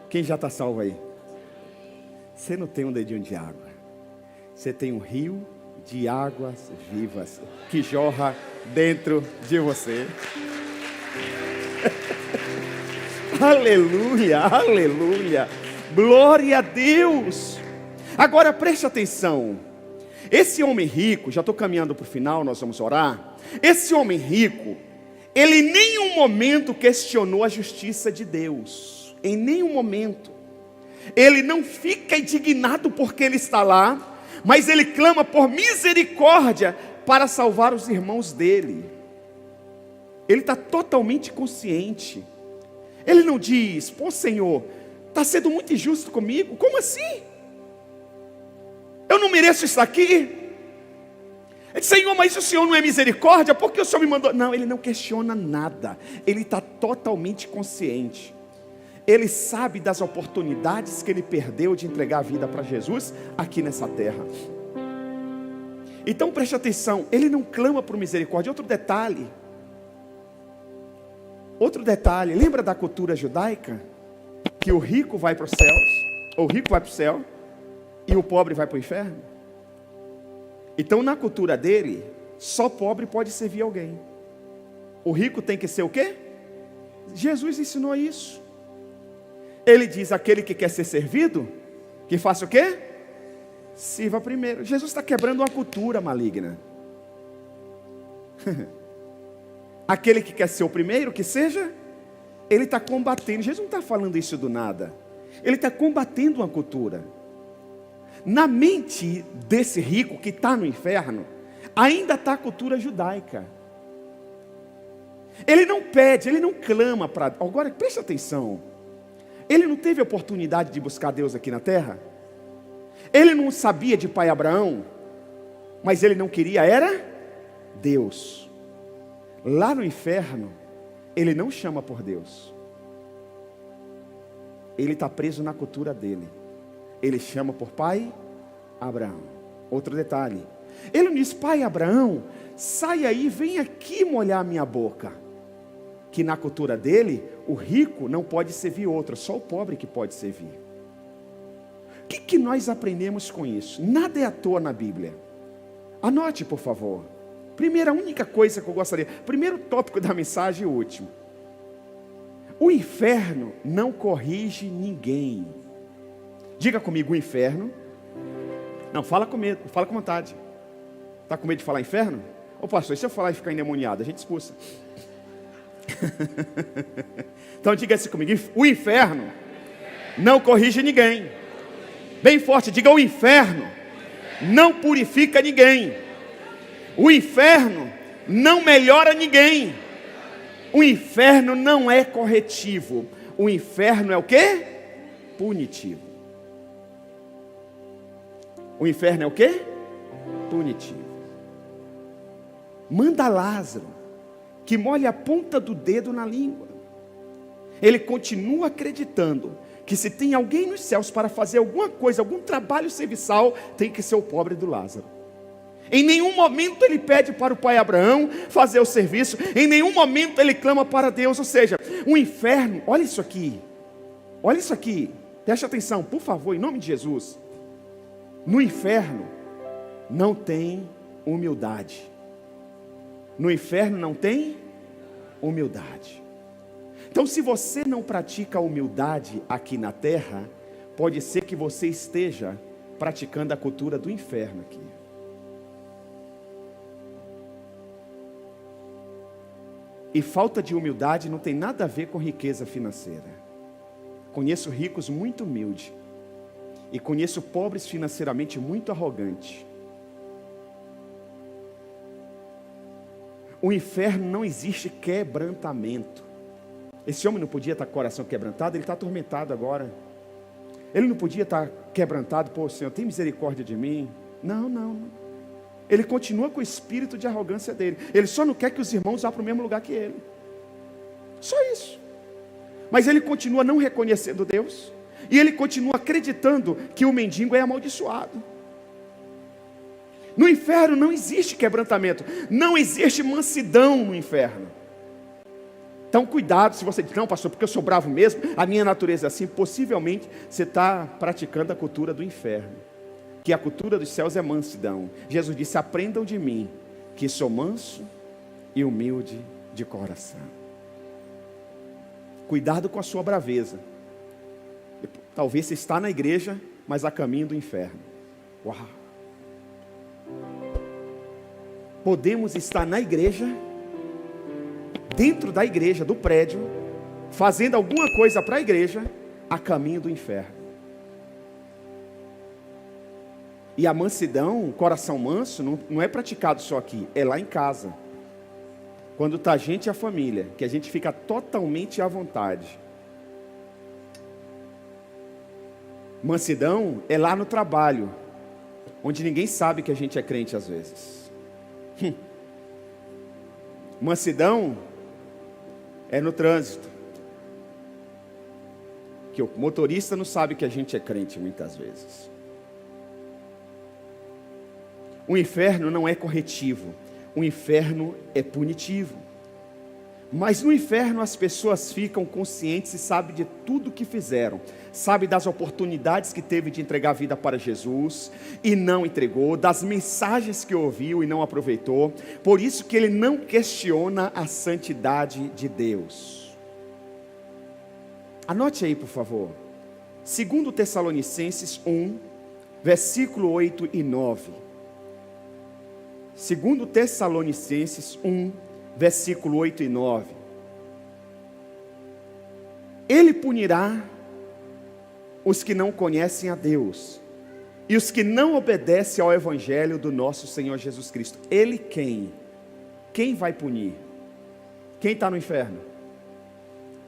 Quem já está salvo aí? Você não tem um dedinho de água. Você tem um rio de águas vivas que jorra dentro de você. Aleluia, aleluia. Glória a Deus. Agora preste atenção. Esse homem rico, já estou caminhando para o final, nós vamos orar. Esse homem rico, ele em nenhum momento questionou a justiça de Deus. Em nenhum momento. Ele não fica indignado porque ele está lá, mas ele clama por misericórdia para salvar os irmãos dele. Ele está totalmente consciente. Ele não diz: pô Senhor, está sendo muito injusto comigo. Como assim? Eu não mereço isso aqui. Ele diz: Senhor, mas o Senhor não é misericórdia? Por que o Senhor me mandou? Não, ele não questiona nada. Ele está totalmente consciente. Ele sabe das oportunidades que ele perdeu de entregar a vida para Jesus aqui nessa terra. Então preste atenção, ele não clama por misericórdia. Outro detalhe, lembra da cultura judaica? Que o rico vai para os céus, ou o rico vai para o céu, e o pobre vai para o inferno? Então na cultura dele, só pobre pode servir alguém. O rico tem que ser o quê? Jesus ensinou isso. Ele diz: aquele que quer ser servido, que faça o quê? Sirva primeiro. Jesus está quebrando uma cultura maligna. Aquele que quer ser o primeiro, que seja. Ele está combatendo. Jesus não está falando isso do nada. Ele está combatendo uma cultura. Na mente desse rico que está no inferno, ainda está a cultura judaica. Ele não pede, ele não clama para... Agora preste atenção. Ele não teve oportunidade de buscar Deus aqui na terra? Ele não sabia de pai Abraão? Mas ele não queria, era Deus. Lá no inferno, ele não chama por Deus. Ele está preso na cultura dele. Ele chama por pai Abraão. Outro detalhe. Ele não diz, pai Abraão, sai aí, vem aqui molhar a minha boca. Que na cultura dele, o rico não pode servir outro, só o pobre que pode servir. O que nós aprendemos com isso? Nada é à toa na Bíblia. Anote, por favor. Primeira, única coisa que eu gostaria. Primeiro tópico da mensagem e o último. O inferno não corrige ninguém. Diga comigo, o inferno. Não, fala com medo, fala com vontade. Está com medo de falar inferno? Ô pastor, e se eu falar e ficar endemoniado, a gente expulsa. Então diga assim comigo, o inferno não corrige ninguém. Bem forte, diga, o inferno não purifica ninguém. O inferno não melhora ninguém. O inferno não é corretivo. O inferno é o quê? Punitivo. O inferno é o quê? Punitivo. Manda Lázaro que molhe a ponta do dedo na língua. Ele continua acreditando que se tem alguém nos céus para fazer alguma coisa, algum trabalho serviçal, tem que ser o pobre do Lázaro. Em nenhum momento ele pede para o pai Abraão fazer o serviço, em nenhum momento ele clama para Deus. Ou seja, o inferno, olha isso aqui, preste atenção, por favor, em nome de Jesus. No inferno não tem humildade. No inferno não tem humildade. Então, se você não pratica a humildade aqui na terra, pode ser que você esteja praticando a cultura do inferno aqui. E falta de humildade não tem nada a ver com riqueza financeira. Conheço ricos muito humildes. E conheço pobres financeiramente muito arrogantes. O inferno não existe quebrantamento. Esse homem não podia estar com o coração quebrantado, ele está atormentado agora. Ele não podia estar quebrantado, pô, Senhor, tem misericórdia de mim. Não. Ele continua com o espírito de arrogância dele. Ele só não quer que os irmãos vá para o mesmo lugar que ele. Só isso. Mas ele continua não reconhecendo Deus. E ele continua acreditando que o mendigo é amaldiçoado. No inferno não existe quebrantamento. Não existe mansidão no inferno. Então cuidado se você diz, não pastor, porque eu sou bravo mesmo, a minha natureza é assim. Possivelmente você está praticando a cultura do inferno. Que a cultura dos céus é mansidão. Jesus disse, aprendam de mim, que sou manso e humilde de coração. Cuidado com a sua braveza. Talvez você está na igreja, mas a caminho do inferno. Uau! Podemos estar na igreja, dentro da igreja, do prédio, fazendo alguma coisa para a igreja, a caminho do inferno. E a mansidão, o coração manso, não é praticado só aqui, é lá em casa. Quando está a gente e a família, que a gente fica totalmente à vontade. Mansidão é lá no trabalho, onde ninguém sabe que a gente é crente às vezes. Mansidão é no trânsito, que o motorista não sabe que a gente é crente muitas vezes. O inferno não é corretivo, o inferno é punitivo. Mas no inferno as pessoas ficam conscientes e sabem de tudo que fizeram. Sabe das oportunidades que teve de entregar a vida para Jesus e não entregou, das mensagens que ouviu e não aproveitou. Por isso que ele não questiona a santidade de Deus. Anote aí, por favor. 2 Tessalonicenses 1, versículo 8 e 9. 2 Tessalonicenses 1, versículo 8 e 9. Ele punirá os que não conhecem a Deus e os que não obedecem ao evangelho do nosso Senhor Jesus Cristo. Ele quem? Quem vai punir? Quem está no inferno?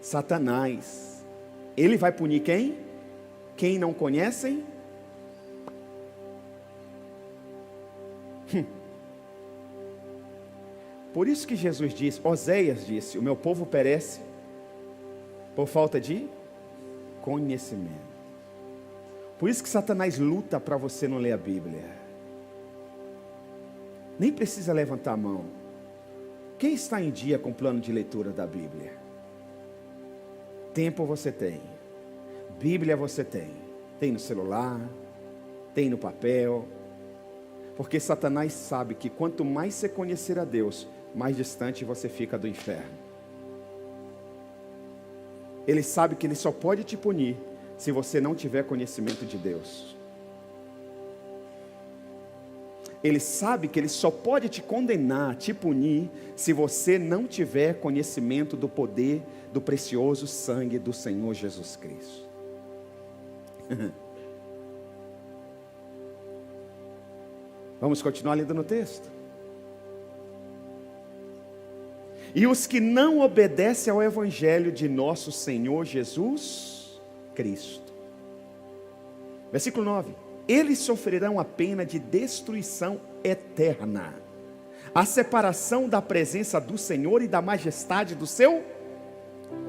Satanás. Ele vai punir quem? Quem não conhecem? Por isso que Jesus disse, Oséias disse, o meu povo perece por falta de conhecimento. Por isso que Satanás luta para você não ler a Bíblia. Nem precisa levantar a mão. Quem está em dia com o plano de leitura da Bíblia? Tempo você tem. Bíblia você tem. Tem no celular, tem no papel. Porque Satanás sabe que quanto mais você conhecer a Deus, mais distante você fica do inferno. Ele sabe que ele só pode te punir se você não tiver conhecimento de Deus. Ele sabe que ele só pode te condenar, te punir, se você não tiver conhecimento do poder do precioso sangue do Senhor Jesus Cristo. Vamos continuar lendo no texto. E os que não obedecem ao Evangelho de nosso Senhor Jesus Cristo. Versículo 9. Eles sofrerão a pena de destruição eterna, a separação da presença do Senhor e da majestade do seu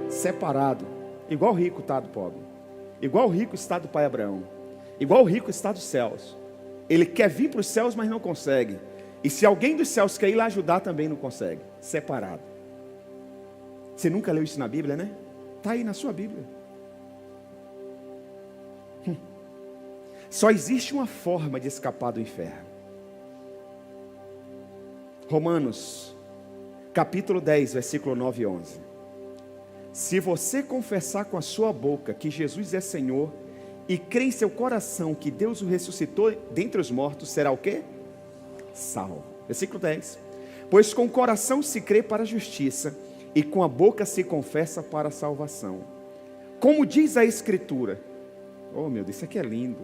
separado. Igual o rico está do pobre, igual o rico está do pai Abraão, igual o rico está dos céus. Ele quer vir para os céus, mas não consegue. E se alguém dos céus quer ir lá ajudar, também não consegue. Separado. Você nunca leu isso na Bíblia, né? Está aí na sua Bíblia. Só existe uma forma de escapar do inferno. Romanos, capítulo 10, versículo 9 e 11. Se você confessar com a sua boca que Jesus é Senhor, e crer em seu coração que Deus o ressuscitou dentre os mortos, será o quê? Salvo. Versículo 10. Pois com o coração se crê para a justiça, e com a boca se confessa para a salvação. Como diz a Escritura, oh meu Deus, isso aqui é lindo.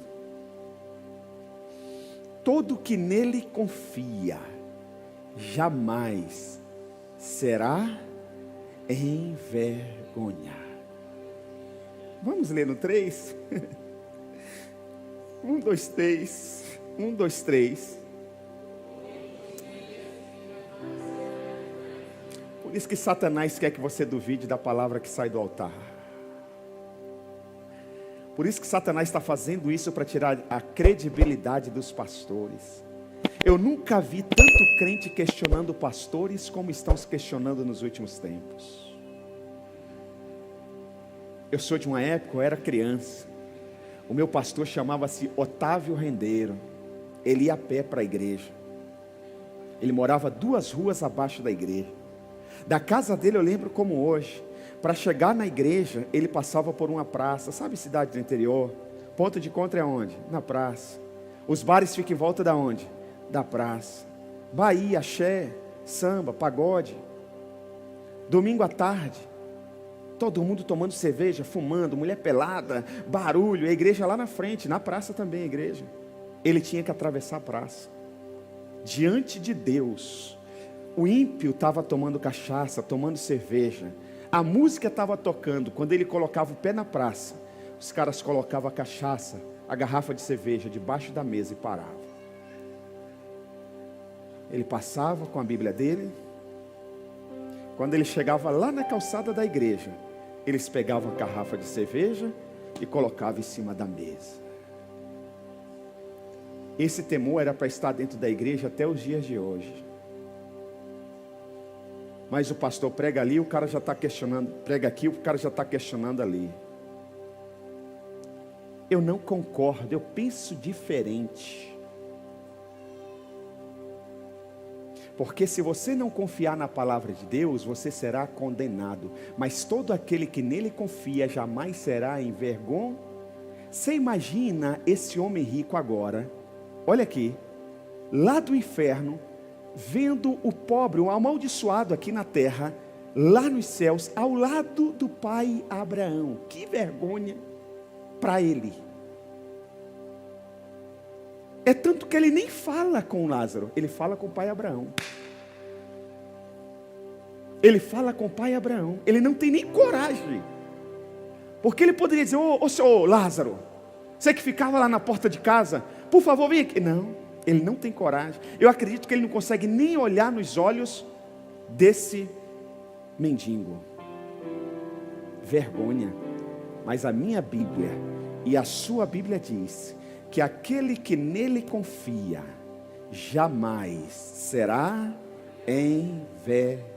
Todo que nele confia, jamais será envergonhado. Vamos ler no 3? 1, 2, 3. 1, 2, 3. Por isso que Satanás quer que você duvide da palavra que sai do altar. Por isso que Satanás está fazendo isso para tirar a credibilidade dos pastores. Eu nunca vi tanto crente questionando pastores como estão se questionando nos últimos tempos. Eu sou de uma época, eu era criança. O meu pastor chamava-se Otávio Rendeiro. Ele ia a pé para a igreja. Ele morava 2 ruas abaixo da igreja. Da casa dele eu lembro como hoje. Para chegar na igreja, ele passava por uma praça. Sabe cidade do interior? Ponto de encontro é onde? Na praça. Os bares ficam em volta da onde? Da praça. Bahia, axé, samba, pagode. Domingo à tarde. Todo mundo tomando cerveja, fumando, mulher pelada, barulho, a igreja lá na frente, na praça também a igreja. Ele tinha que atravessar a praça. Diante de Deus, o ímpio estava tomando cachaça, tomando cerveja. A música estava tocando. Quando ele colocava o pé na praça, os caras colocavam a cachaça, a garrafa de cerveja debaixo da mesa e paravam. Ele passava com a Bíblia dele. Quando ele chegava lá na calçada da igreja, eles pegavam a garrafa de cerveja e colocavam em cima da mesa. Esse temor era para estar dentro da igreja até os dias de hoje. Mas o pastor prega ali, o cara já está questionando. Prega aqui, o cara já está questionando ali. Eu não concordo, eu penso diferente. Porque se você não confiar na palavra de Deus, você será condenado. Mas todo aquele que nele confia jamais será envergonhado. Você imagina esse homem rico agora, olha aqui, lá do inferno, vendo o pobre, o amaldiçoado aqui na terra, lá nos céus, ao lado do pai Abraão. Que vergonha para ele. É tanto que ele nem fala com Lázaro, ele fala com o pai Abraão. Ele fala com o pai Abraão, ele não tem nem coragem. Porque ele poderia dizer, ô senhor Lázaro, você que ficava lá na porta de casa, por favor vem aqui. Não, ele não tem coragem. Eu acredito que ele não consegue nem olhar nos olhos desse mendigo. Vergonha. Mas a minha Bíblia e a sua Bíblia diz que aquele que nele confia jamais será envergonhado.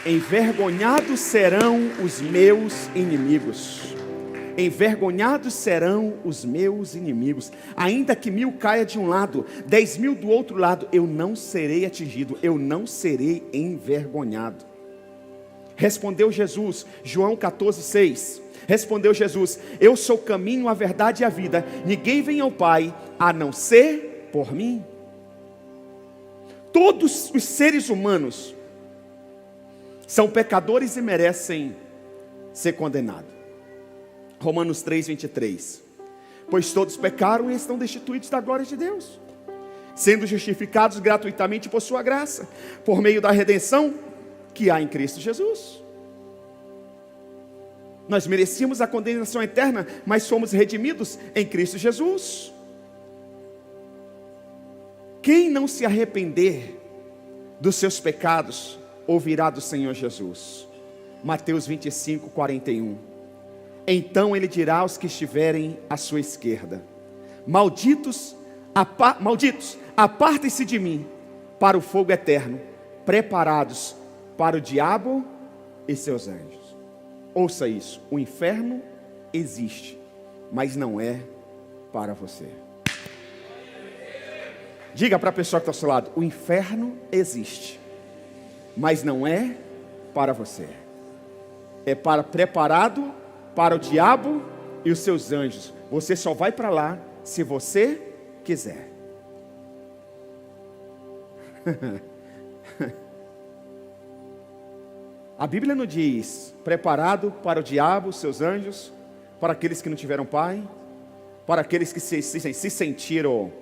Envergonhados serão os meus inimigos. Envergonhados serão os meus inimigos. Ainda que 1000 caia de um lado, 10.000 do outro lado, eu não serei atingido, eu não serei envergonhado. Respondeu Jesus, João 14:6. Respondeu Jesus: eu sou o caminho, a verdade e a vida. Ninguém vem ao Pai a não ser por mim. Todos os seres humanos são pecadores e merecem ser condenados. Romanos 3:23. Pois todos pecaram e estão destituídos da glória de Deus, sendo justificados gratuitamente por sua graça, por meio da redenção que há em Cristo Jesus. Nós merecíamos a condenação eterna, mas fomos redimidos em Cristo Jesus. Quem não se arrepender dos seus pecados, ouvirá do Senhor Jesus. Mateus 25:41. Então ele dirá aos que estiverem à sua esquerda: malditos, apartem-se de mim para o fogo eterno, preparados para o diabo e seus anjos. Ouça isso: o inferno existe, mas não é para você. Diga para a pessoa que está ao seu lado: o inferno existe, mas não é para você. É preparado para o diabo e os seus anjos. Você só vai para lá se você quiser. A Bíblia não diz preparado para o diabo, seus anjos, para aqueles que não tiveram pai, para aqueles que se sentiram,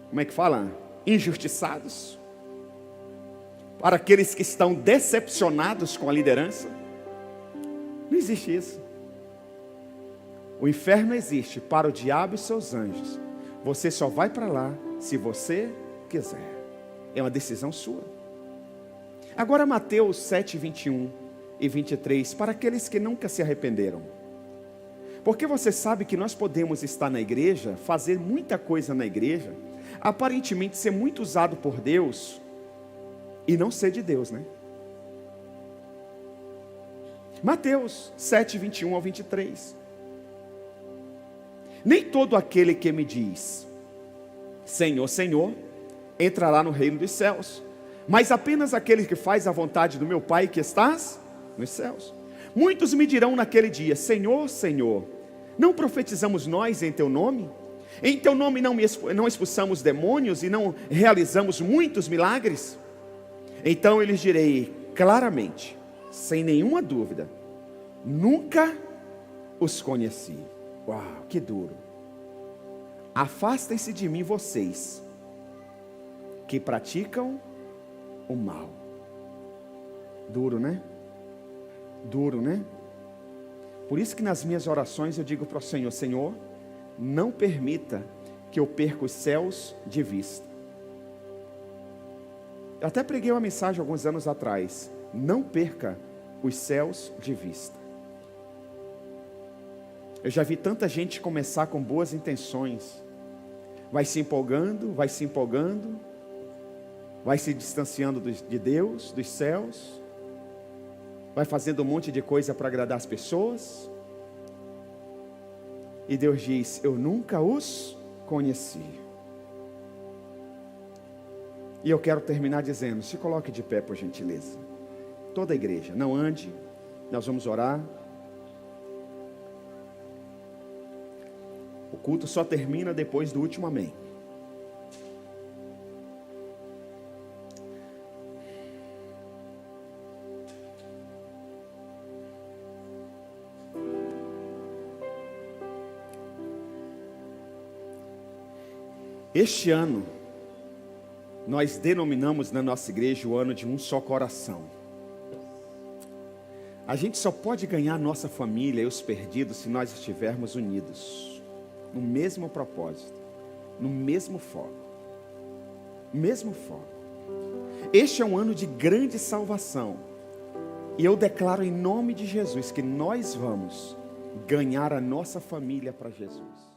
como é que fala? Injustiçados, para aqueles que estão decepcionados com a liderança. Não existe isso. O inferno existe para o diabo e seus anjos. Você só vai para lá se você quiser. É uma decisão sua. Agora Mateus 7:21 e 23, para aqueles que nunca se arrependeram. Porque você sabe que nós podemos estar na igreja, fazer muita coisa na igreja, aparentemente ser muito usado por Deus, e não ser de Deus, né? Mateus 7:21 ao 23. Nem todo aquele que me diz Senhor, Senhor, entrará no reino dos céus, mas apenas aquele que faz a vontade do meu Pai que estás nos céus. Muitos me dirão naquele dia: Senhor, Senhor, não profetizamos nós em teu nome? Em teu nome não expulsamos demônios e não realizamos muitos milagres? Então eu lhes direi claramente, sem nenhuma dúvida: nunca os conheci. Uau, que duro. Afastem-se de mim vocês que praticam o mal. Duro, né? Duro, né? Por isso que nas minhas orações eu digo para o Senhor: Senhor, não permita que eu perca os céus de vista. Eu até preguei uma mensagem alguns anos atrás: não perca os céus de vista. Eu já vi tanta gente começar com boas intenções, vai se empolgando, vai se distanciando de Deus, dos céus, vai fazendo um monte de coisa para agradar as pessoas, e Deus diz: eu nunca os conheci. E eu quero terminar dizendo: se coloque de pé, por gentileza. Toda a igreja, não ande, nós vamos orar. O culto só termina depois do último amém. Este ano, nós denominamos na nossa igreja o ano de um só coração. A gente só pode ganhar a nossa família e os perdidos se nós estivermos unidos, no mesmo propósito, no mesmo foco. mesmo foco. Este é um ano de grande salvação. E eu declaro em nome de Jesus que nós vamos ganhar a nossa família para Jesus.